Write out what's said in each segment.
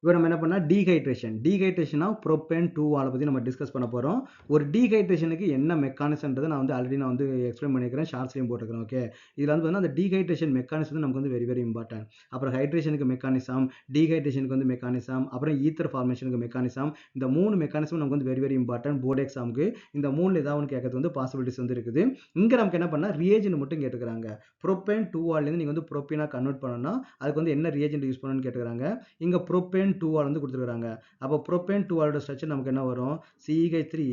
இப்போ நம்ம என்ன பண்ணா டீஹைட்ரேஷன் ஆஃப் ப்ரோப்பேன் 2 ஆலை பற்றி நம்ம டிஸ்கஸ் பண்ண போகிறோம். ஒரு டீஹைட்ரேஷனுக்கு என்ன மெக்கானிசம்ன்றதை நான் வந்து ஆல்ரெடி நான் வந்து எக்ஸ்பிளைன் பண்ணிக்கிறேன், ஷார்ட்ஸ்லையும் போட்டுக்கிறேன். ஓகே, இதில் வந்து அந்த டீஹைட்ரேஷன் மெக்கானிசம் நமக்கு வந்து வெரி வெரி இம்பார்ட்டன்ட். அப்புறம் ஹைட்ரேஷனுக்கு மெக்கானிசம், டீஹைட்ரேஷனுக்கு வந்து மெக்கானிசம், அப்புறம் ஈத்தர் ஃபார்மேஷனுக்கு மெக்கானிசம். இந்த 3 மெக்கானிசம் நமக்கு வந்து வெரி வெரி இம்பார்ட்டன்ட் போர்டு எக்ஸாமுக்கு. இந்த 3ல் ஏதாவது ஒன்று கேட்கறது வந்து பாசிபிலிட்டிஸ் வந்து இருக்குது. இங்கே நமக்கு என்ன பண்ணால் ரியேஜென்ட் மட்டும் கேட்டுக்கிறாங்க. ப்ரோப்பேன் 2 ஆல்லேருந்து நீங்கள் வந்து ப்ரோப்பீனாக கன்வெர்ட் பண்ணணும்னா அதுக்கு வந்து என்ன ரியேஜென்ட் யூஸ் பண்ணணும்னு கேட்டுக்கிறாங்க. இங்கே ப்ரோப்பேன் 2 ஆல் வந்து கொடுத்துருக்காங்க. அப்போ ப்ரோப்பேன் 2 ஆலோட ஸ்ட்ரக்சர் நமக்கு என்ன வரும்? CH3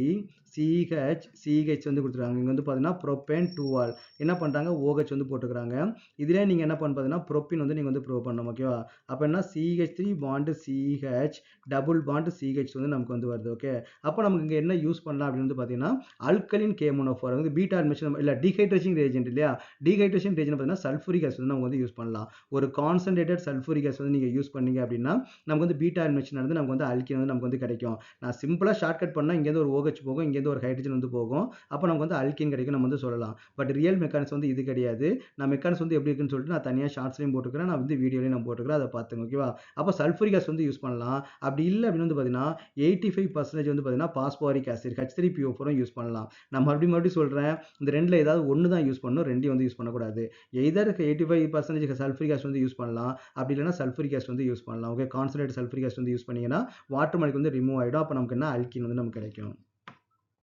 CH வந்து கொடுத்துருக்காங்க. இங்கே வந்து பார்த்தீங்கன்னா ப்ரோப்பேன் 2 ஆல் என்ன பண்ணுறாங்க, OH வந்து போட்டுக்கிறாங்க. இதிலே நீங்கள் என்ன பண்ண பார்த்தீங்கன்னா ப்ரோப்பீன் வந்து நீங்கள் வந்து ப்ரூவ் பண்ணணும். ஓகேவா? அப்போ என்ன CH3 bond CH double bond CH வந்து நமக்கு வந்து வருது. ஓகே, அப்போ நமக்கு இங்கே என்ன யூஸ் பண்ணலாம் அப்படின்னு வந்து பார்த்தீங்கன்னா அல்கலின் கேமோனோஃபார் வந்து பீட்டா அட்மிஷன் இல்லை டீஹைட்ரேஷன் ரேஜென்ட் இல்லையா? டீஹைட்ரேஷன் ரேஜென்ட் பார்த்தீங்கன்னா சல்ஃபூரிக் ஆசிட் வந்து நமக்கு வந்து யூஸ் பண்ணலாம். ஒரு கான்சன்ட்ரேட்டட் சல்ஃபூரிக் ஆசிட் வந்து நீங்கள் யூஸ் பண்ணீங்க அப்படின்னா நமக்கு வந்து பீட்டா அட்மிஷன் நடந்து நமக்கு வந்து அல்கின் வந்து நமக்கு வந்து கிடைக்கும். நான் சிம்பிளாக ஷார்ட்கட் பண்ணால் இங்கேருந்து ஒரு OH போகும், இங்கேருந்து ஒரு ஹைட்ரஜன் வந்து போகும். அப்போ நமக்கு வந்து அல்கின் கிடைக்கும் நம்ம வந்து சொல்லலாம். பட் ரியல் மெக்கானிசம் வந்து இது கிடையாது. நான் மெக்கானிசம் வந்து எப்படி இருக்குன்னு சொல்லிட்டு நான் தனியாக ஷார்ட்ஸ்லையும் போட்டுக்கிறேன், நான் வந்து வீடியோலையும் நான் போட்டுக்கிறேன், அதை பார்த்துங்க. ஓகேவா? அப்போ சல்ஃபூரிக் ஆசிட் வந்து யூஸ் பண்ணலாம். அப்படி இல்லை அப்படின்னு வந்து பார்த்தீங்கன்னா 85% வந்து பார்த்தீங்கன்னா பாஸ்போரிக் ஆசிட் H3PO4 யூஸ் பண்ணலாம். நான் மறுபடியும் சொல்கிறேன், இந்த ரெண்டில் ஏதாவது ஒன்று தான் யூஸ் பண்ணணும், ரெண்டையும் வந்து யூஸ் பண்ணக்கூடாது. எய்தர் 85% சல்ஃபூரிக் ஆசிட் வந்து யூஸ் பண்ணலாம், அப்படி இல்லைன்னா சல்ஃபூரிக் ஆசிட் வந்து யூஸ் பண்ணலாம். ஓகே, கான்சன்ட்ரேட் சல்ஃபூரிக் ஆசிட் வந்து யூஸ் பண்ணீங்கன்னா வாட்டர் மாலிகுல் வந்து ரிமூவ் ஆகிடும். அப்போ நமக்கு என்ன அல்கின் வந்து நமக்கு கிடைக்கும்.